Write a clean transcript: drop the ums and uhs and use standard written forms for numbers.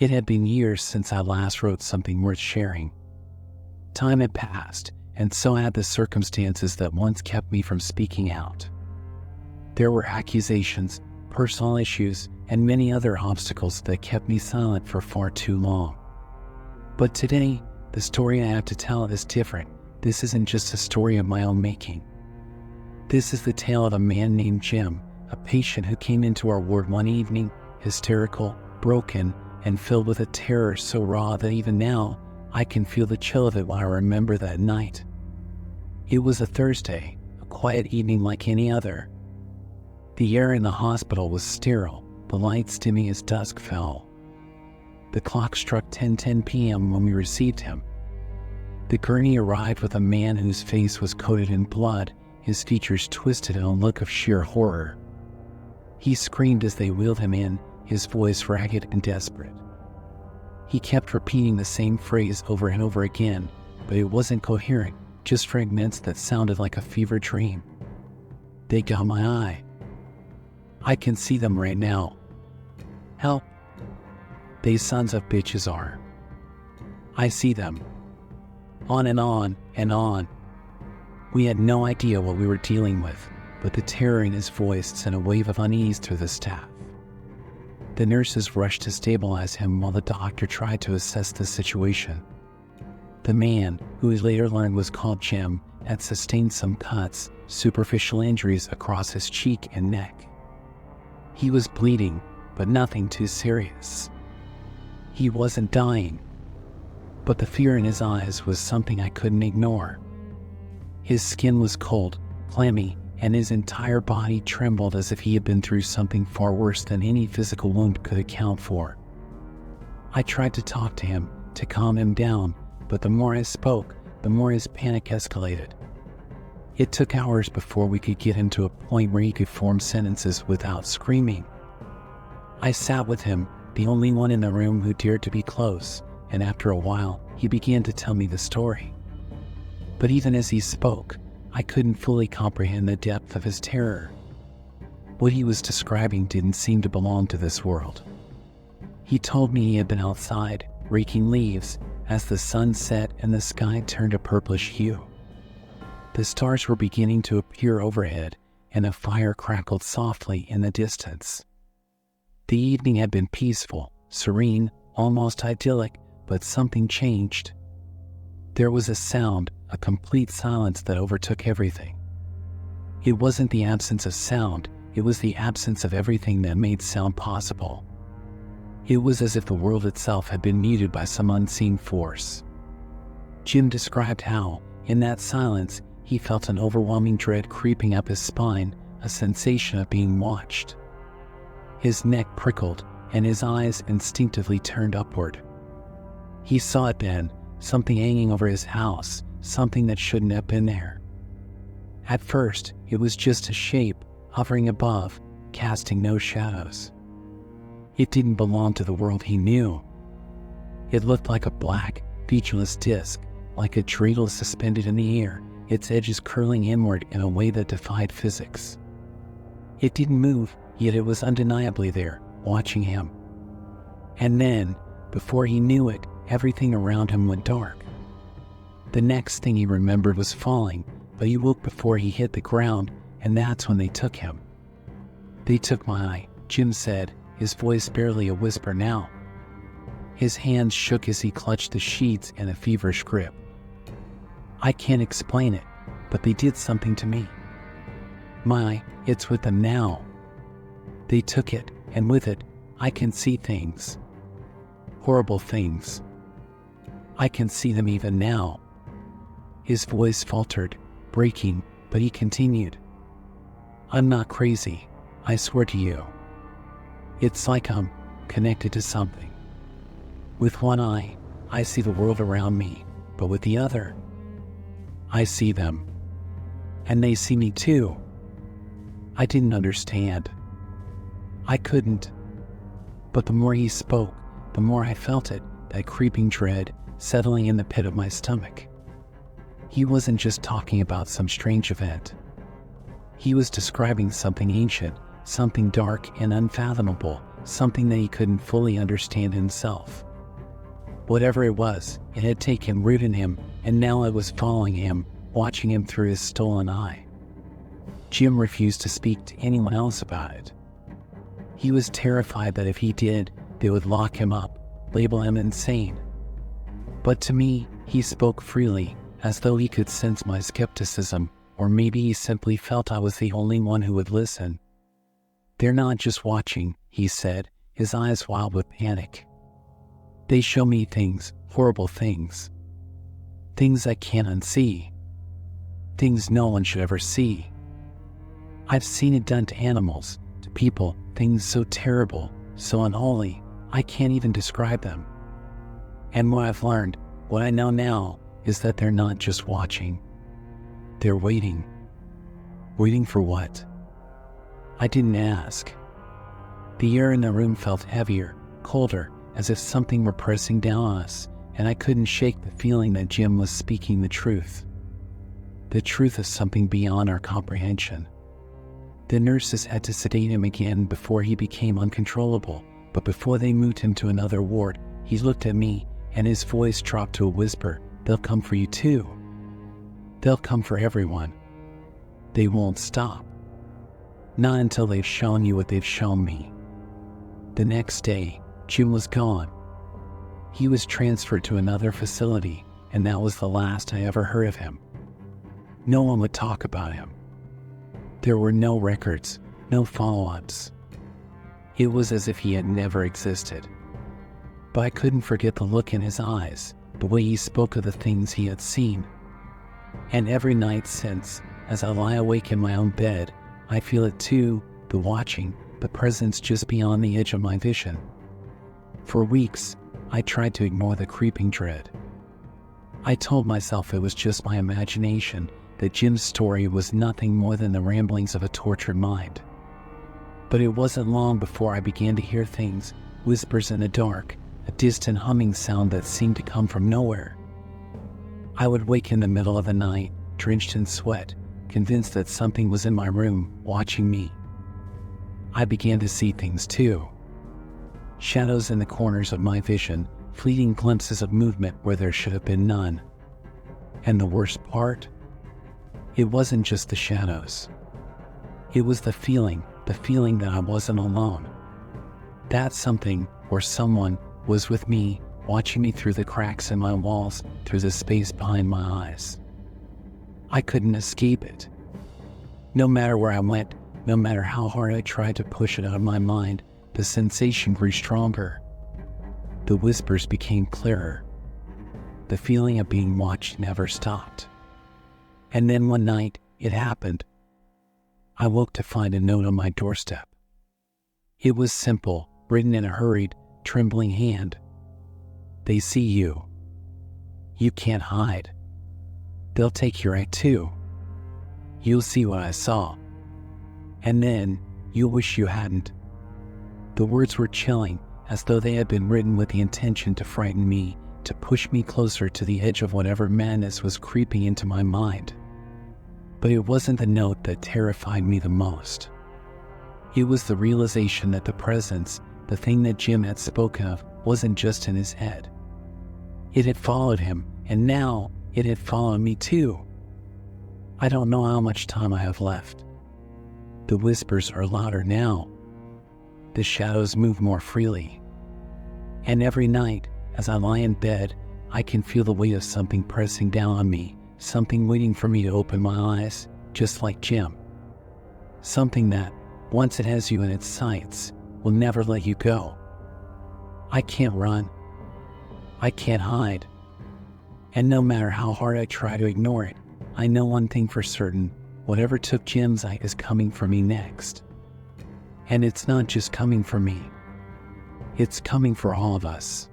It had been years since I last wrote something worth sharing. Time had passed, and so had the circumstances that once kept me from speaking out. There were accusations, personal issues, and many other obstacles that kept me silent for far too long. But today, the story I have to tell is different. This isn't just a story of my own making. This is the tale of a man named Jim, a patient who came into our ward one evening, hysterical, broken, and filled with a terror so raw that even now, I can feel the chill of it while I remember that night. It was a Thursday, a quiet evening like any other. The air in the hospital was sterile, the lights dimming as dusk fell. The clock struck 10:10 p.m. when we received him. The gurney arrived with a man whose face was coated in blood, his features twisted in a look of sheer horror. He screamed as they wheeled him in, his voice ragged and desperate. He kept repeating the same phrase over and over again, but it wasn't coherent, just fragments that sounded like a fever dream. They got my eye. I can see them right now. Help. They sons of bitches are. I see them. On and on and on. We had no idea what we were dealing with, but the terror in his voice sent a wave of unease through the staff. The nurses rushed to stabilize him while the doctor tried to assess the situation. The man, who we later learned was called Jim, had sustained some cuts, superficial injuries across his cheek and neck. He was bleeding, but nothing too serious. He wasn't dying, but the fear in his eyes was something I couldn't ignore. His skin was cold, clammy, and his entire body trembled as if he had been through something far worse than any physical wound could account for. I tried to talk to him, to calm him down, but the more I spoke, the more his panic escalated. It took hours before we could get him to a point where he could form sentences without screaming. I sat with him, the only one in the room who dared to be close, and after a while, he began to tell me the story. But even as he spoke, I couldn't fully comprehend the depth of his terror. What he was describing didn't seem to belong to this world. He told me he had been outside, raking leaves, as the sun set and the sky turned a purplish hue. The stars were beginning to appear overhead, and a fire crackled softly in the distance. The evening had been peaceful, serene, almost idyllic, but something changed. There was a sound, a complete silence that overtook everything. It wasn't the absence of sound, it was the absence of everything that made sound possible. It was as if the world itself had been muted by some unseen force. Jim described how, in that silence, he felt an overwhelming dread creeping up his spine, a sensation of being watched. His neck prickled, and his eyes instinctively turned upward. He saw it then, something hanging over his house, something that shouldn't have been there. At first, it was just a shape, hovering above, casting no shadows. It didn't belong to the world he knew. It looked like a black, featureless disc, like a dreidel suspended in the air, its edges curling inward in a way that defied physics. It didn't move, yet it was undeniably there, watching him. And then, before he knew it, everything around him went dark. The next thing he remembered was falling, but he woke before he hit the ground, and that's when they took him. They took my eye, Jim said, his voice barely a whisper now. His hands shook as he clutched the sheets in a feverish grip. I can't explain it, but they did something to me. It's with them now. They took it, and with it, I can see things. Horrible things. I can see them even now. His voice faltered, breaking, but he continued. I'm not crazy, I swear to you. It's like I'm connected to something. With one eye, I see the world around me, but with the other, I see them. And they see me too. I didn't understand. I couldn't. But the more he spoke, the more I felt it, that creeping dread, settling in the pit of my stomach. He wasn't just talking about some strange event. He was describing something ancient, something dark and unfathomable, something that he couldn't fully understand himself. Whatever it was, it had taken root in him, and now I was following him, watching him through his stolen eye. Jim refused to speak to anyone else about it. He was terrified that if he did, they would lock him up, label him insane. But to me, he spoke freely, as though he could sense my skepticism, or maybe he simply felt I was the only one who would listen. "They're not just watching," he said, his eyes wild with panic. "They show me things, horrible things. Things I can't unsee. Things no one should ever see. I've seen it done to animals, to people, things so terrible, so unholy, I can't even describe them. And what I've learned, what I know now, is that they're not just watching. They're waiting." Waiting for what? I didn't ask. The air in the room felt heavier, colder, as if something were pressing down on us, and I couldn't shake the feeling that Jim was speaking the truth. The truth of something beyond our comprehension. The nurses had to sedate him again before he became uncontrollable, but before they moved him to another ward, he looked at me, and his voice dropped to a whisper. "They'll come for you too. They'll come for everyone. They won't stop. Not until they've shown you what they've shown me." The next day, Jim was gone. He was transferred to another facility, and that was the last I ever heard of him. No one would talk about him. There were no records, no follow-ups. It was as if he had never existed. But I couldn't forget the look in his eyes, the way he spoke of the things he had seen. And every night since, as I lie awake in my own bed, I feel it too, the watching, the presence just beyond the edge of my vision. For weeks, I tried to ignore the creeping dread. I told myself it was just my imagination, that Jim's story was nothing more than the ramblings of a tortured mind. But it wasn't long before I began to hear things, whispers in the dark, a distant humming sound that seemed to come from nowhere. I would wake in the middle of the night, drenched in sweat, convinced that something was in my room, watching me. I began to see things too. Shadows in the corners of my vision, fleeting glimpses of movement where there should have been none. And the worst part? It wasn't just the shadows. It was the feeling that I wasn't alone. That something, or someone, was with me, watching me through the cracks in my walls, through the space behind my eyes. I couldn't escape it. No matter where I went, no matter how hard I tried to push it out of my mind, the sensation grew stronger. The whispers became clearer. The feeling of being watched never stopped. And then one night, it happened. I woke to find a note on my doorstep. It was simple, written in a hurried, trembling hand. "They see you. You can't hide. They'll take your eye too. You'll see what I saw. And then, you'll wish you hadn't." The words were chilling, as though they had been written with the intention to frighten me, to push me closer to the edge of whatever madness was creeping into my mind. But it wasn't the note that terrified me the most. It was the realization that the presence, the thing that Jim had spoken of, wasn't just in his head. It had followed him, and now it had followed me too. I don't know how much time I have left. The whispers are louder now. The shadows move more freely. And every night, as I lie in bed, I can feel the weight of something pressing down on me, something waiting for me to open my eyes, just like Jim. Something that, once it has you in its sights, will never let you go. I can't run. I can't hide. And no matter how hard I try to ignore it, I know one thing for certain: whatever took Jim's eye is coming for me next. And it's not just coming for me. It's coming for all of us.